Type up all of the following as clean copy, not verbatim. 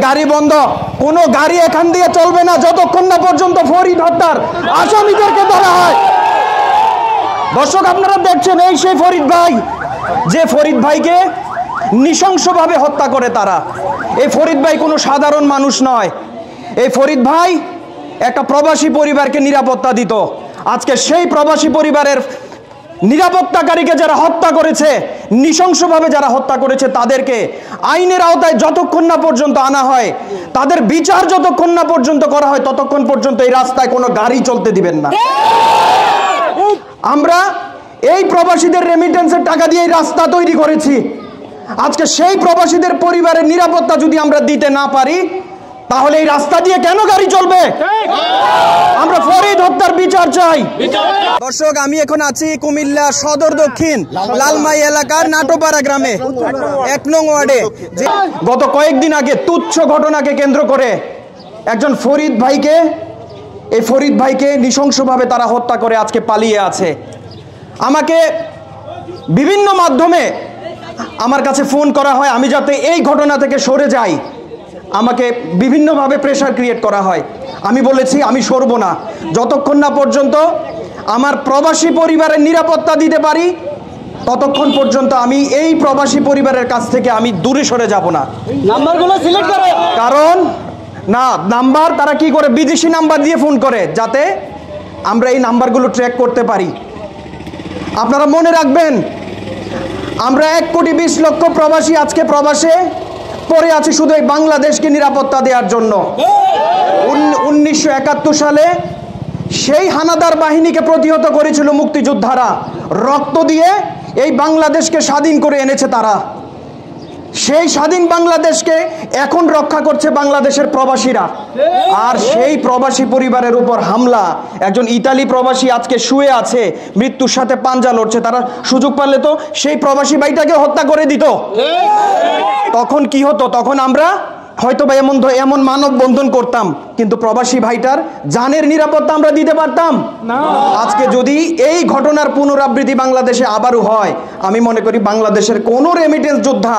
গাড়ি বন্ধ, কোনো গাড়ি এখান দিয়ে চলবে না যতক্ষণ না পর্যন্ত ফরিদ হত্যার আসামিদেরকে ধরা হয়। দর্শক আপনারা দেখছেন, এই সেই ফরিদ ভাই, যে ফরিদ ভাইকে নৃশংসভাবে হত্যা করে তারা। এই ফরিদ ভাই কোনো সাধারণ মানুষ নয়। এই ফরিদ ভাই একটা প্রবাসী পরিবারকে নিরাপত্তা দিত। আজকে সেই প্রবাসী পরিবারের নিরাপত্তাকারীকে যারা হত্যা করেছে, নৃশংসভাবে যারা হত্যা করেছে, তাদেরকে আইনের আওতায় যতক্ষণ না পর্যন্ত আনা হয়, তাদের বিচার যতক্ষণ না পর্যন্ত করা হয়, ততক্ষণ পর্যন্ত এই রাস্তায় কোনো গাড়ি চলতে দিবেন না। আমরা এই প্রবাসীদের রেমিটেন্সের টাকা দিয়ে এই রাস্তা তৈরি করেছি। আজকে সেই প্রবাসীদের পরিবারের নিরাপত্তা যদি আমরা দিতে না পারি, তাহলে এই রাস্তা দিয়ে কেন গাড়ি চলবে? আমরা ফরিদ হত্যার বিচার চাই। দর্শক, আমি এখন আছি কুমিল্লা সদর দক্ষিণ লালমাই এলাকার নাটোপাড়া গ্রামে 1 নং ওয়ার্ডে। গত কয়েকদিন আগে তুচ্ছ ঘটনাকে কেন্দ্র করে একজন ফরিদ ভাইকে, এই ফরিদ ভাইকে নৃশংসভাবে তারা হত্যা করে আজকে পালিয়ে আছে। আমাকে বিভিন্ন মাধ্যমে আমার কাছে ফোন করা হয়, আমি যাতে এই ঘটনা থেকে সরে যাই। আমাকে বিভিন্নভাবে প্রেশার ক্রিয়েট করা হয়। আমি বলেছি আমি সরব না যতক্ষণ না পর্যন্ত আমার প্রবাসী পরিবারের নিরাপত্তা দিতে পারি, ততক্ষণ পর্যন্ত আমি এই প্রবাসী পরিবারের কাছ থেকে আমি দূরে সরে যাব না। নাম্বারগুলো সিলেক্ট করে, কারণ না নাম্বার তারা কি করে বিদেশি নাম্বার দিয়ে ফোন করে, যাতে আমরা এই নাম্বারগুলো ট্র্যাক করতে পারি। আপনারা মনে রাখবেন, আমরা 1,20,00,000 প্রবাসী আজকে প্রবাসে পড়ে আছি শুধু এই বাংলাদেশকে নিরাপত্তা দেওয়ার জন্য। 1971 সালে সেই হানাদার বাহিনীকে প্রতিহত করেছিল মুক্তিযোদ্ধারা, রক্ত দিয়ে এই বাংলাদেশকে স্বাধীন করে এনেছে তারা। সেই স্বাধীন বাংলাদেশকে এখন রক্ষা করছে বাংলাদেশের প্রবাসীরা। আর সেই প্রবাসী পরিবারের উপর হামলা, একজন ইতালি প্রবাসী আজকে শুয়ে আছে, মৃত্যুর সাথে পাঞ্জা লড়ছে। তারা সুযোগ পারলে তো সেই প্রবাসী ভাইটাকে হত্যা করে দিত। তখন কি হতো? তখন আমরা হয়তো বা এমন মানববন্ধন করতাম, কিন্তু প্রবাসী ভাইটার জানের নিরাপত্তা আমরা দিতে পারতাম না। আজকে যদি এই ঘটনার পুনরাবৃত্তি বাংলাদেশে আবারও হয়, আমি মনে করি বাংলাদেশের কোনো রেমিটেন্স যোদ্ধা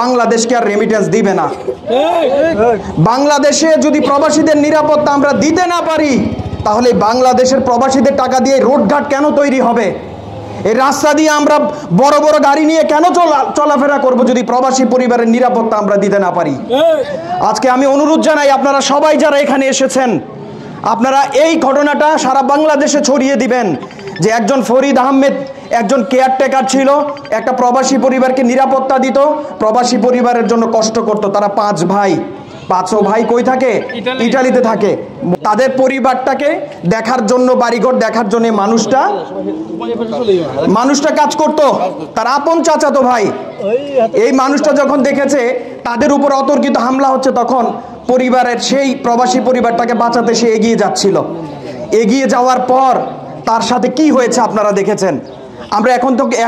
বাংলাদেশকে আর রেমিটেন্স দিবে না। বাংলাদেশে যদি প্রবাসীদের নিরাপত্তা আমরা দিতে না পারি, তাহলে বাংলাদেশের প্রবাসীদের টাকা দিয়ে রোডঘাট কেন তৈরি হবে? এই রাস্তা দিয়ে আমরা বড় বড় গাড়ি নিয়ে কেন চলাফেরা করব যদি প্রবাসী পরিবারের নিরাপত্তা আমরা দিতে না পারি? আজকে আমি অনুরোধ জানাই, আপনারা সবাই যারা এখানে এসেছেন, আপনারা এই ঘটনাটা সারা বাংলাদেশে ছড়িয়ে দিবেন যে একজন ফরিদ আহমেদ একজন কেয়ারটেকার ছিল, একটা প্রবাসী পরিবারকে নিরাপত্তা দিত, প্রবাসী পরিবারের জন্য কষ্ট করত। তারা 5 ভাই, 5 ভাই কই থাকে? ইটালিতে থাকে। তাদের পরিবারটাকে দেখার জন্য, বাড়িঘর দেখার জন্য মানুষটা কাজ করত। তার আপন চাচাতো ভাই। এই মানুষটা যখন দেখেছে তাদের উপর অতর্কিত হামলা হচ্ছে, তখন পরিবারের সেই প্রবাসী পরিবারটাকে বাঁচাতে সে এগিয়ে যাচ্ছিল। এগিয়ে যাওয়ার পর তার সাথে কি হয়েছে আপনারা দেখেছেন। আমরা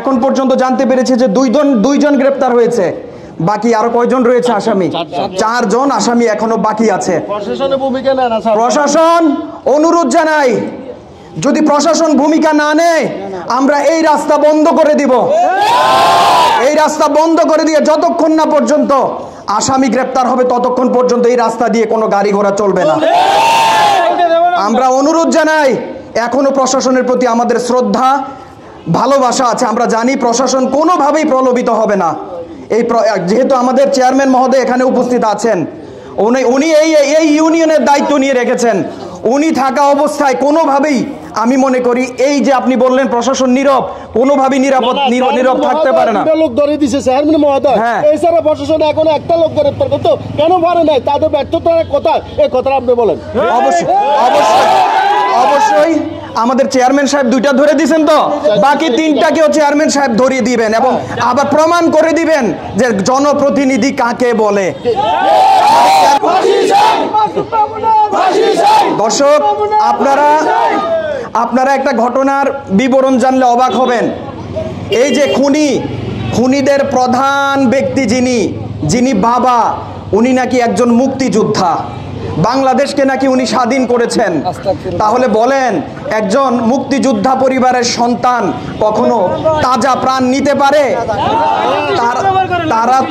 এখন পর্যন্ত জানতে পেরেছি যে 2 জন গ্রেপ্তার হয়েছে, বাকি আরো কয়জন রয়েছে আসামি? 4 জন আসামি এখনো বাকি আছে। প্রশাসন অনুরোধ জানাই, যদি প্রশাসন ভূমিকা না নেয়, আমরা এই রাস্তা বন্ধ করে দিব। এই রাস্তা বন্ধ করে দিয়ে যতক্ষণ না পর্যন্ত আসামি গ্রেপ্তার হবে, ততক্ষণ পর্যন্ত এই রাস্তা দিয়ে কোনো গাড়ি ঘোড়া চলবে না। আমরা অনুরোধ জানাই, এখনো প্রশাসনের প্রতি আমাদের শ্রদ্ধা, ভালোবাসা আছে। আমরা জানি প্রশাসন কোনোভাবেই প্রলোভিত হবে না। যেহেতু আমাদের চেয়ারম্যান মহোদয় এখানে উপস্থিত আছেন, উনি এই ইউনিয়নের দায়িত্ব নিয়ে রেখেছেন। উনি থাকা অবস্থায় কোনোভাবেই, আমি মনে করি এই যে আপনি বললেন প্রশাসন নীরব, কোনোভাবেই নীরব থাকতে পারে না। লোক ধরে দিয়েছে চেয়ারম্যান মহোদয়, এছাড়া প্রশাসন এখন একটা লোক গ্রেফতার করতে কেন পারে নাই? তাদের ব্যর্থতার কথা, এই কথাটা আপনি বলেন। অবশ্যই আমাদের চেয়ারম্যান সাহেব 2টা ধরে দিয়েছেন, তো বাকি 3টাকেও চেয়ারম্যান সাহেব ধরিয়ে দিবেন এবং আবার প্রমাণ করে দিবেন যে জনপ্রতিনিধি কাকে বলে। দর্শক, আপনারা একটা ঘটনার বিবরণ জানলে অবাক হবেন। এই যে খুনিদের প্রধান ব্যক্তি যিনি বাবা, উনি নাকি একজন মুক্তিযোদ্ধা। বাংলাদেশকে নাকি উনি স্বাধীন করেছেন। তাহলে বলেন, একজন মুক্তিযোদ্ধা পরিবারের সন্তান কখনো তাজা প্রাণ নিতে পারে?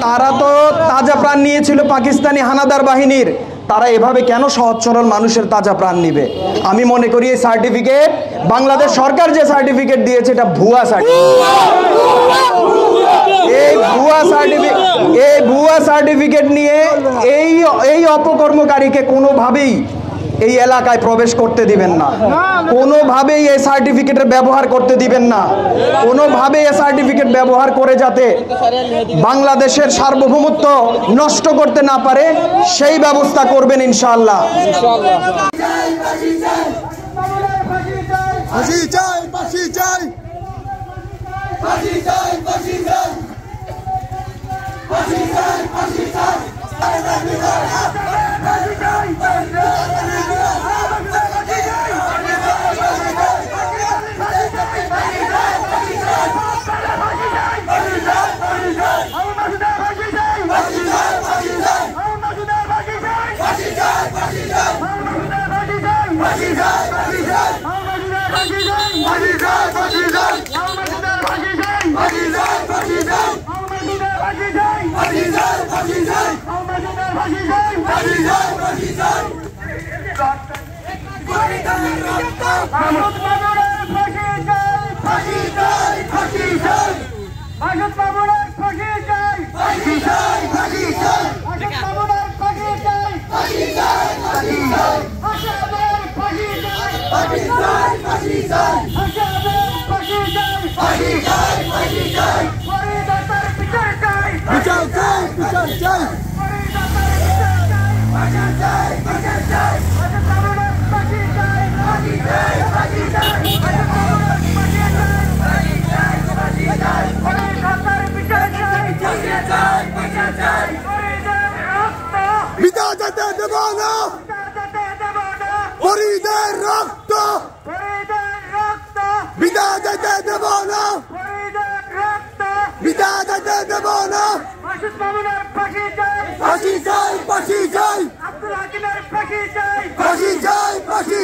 তারা তো তাজা প্রাণ নিয়েছিল পাকিস্তানি হানাদার বাহিনীর। তারা এভাবে কেন সহজ সরল মানুষের তাজা প্রাণ নিবে? আমি মনে করি এই সার্টিফিকেট, বাংলাদেশ সরকার যে সার্টিফিকেট দিয়েছে, এটা ভুয়া সার্টিফিকেট। এই ভুয়া সার্টিফিকেট নিয়ে এই অপকর্মকারীকে কোনোভাবেই এই এলাকায় প্রবেশ করতে দিবেন না, কোনোভাবেই এই সার্টিফিকেটের ব্যবহার করতে দিবেন না, কোনোভাবেই এই সার্টিফিকেট ব্যবহার করে যাতে বাংলাদেশের সার্বভৌমত্ব নষ্ট করতে না পারে সেই ব্যবস্থা করবেন ইনশাআল্লাহ। ফাঁসি চাই, ফাঁসি চাই, ফাঁসি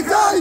চাই,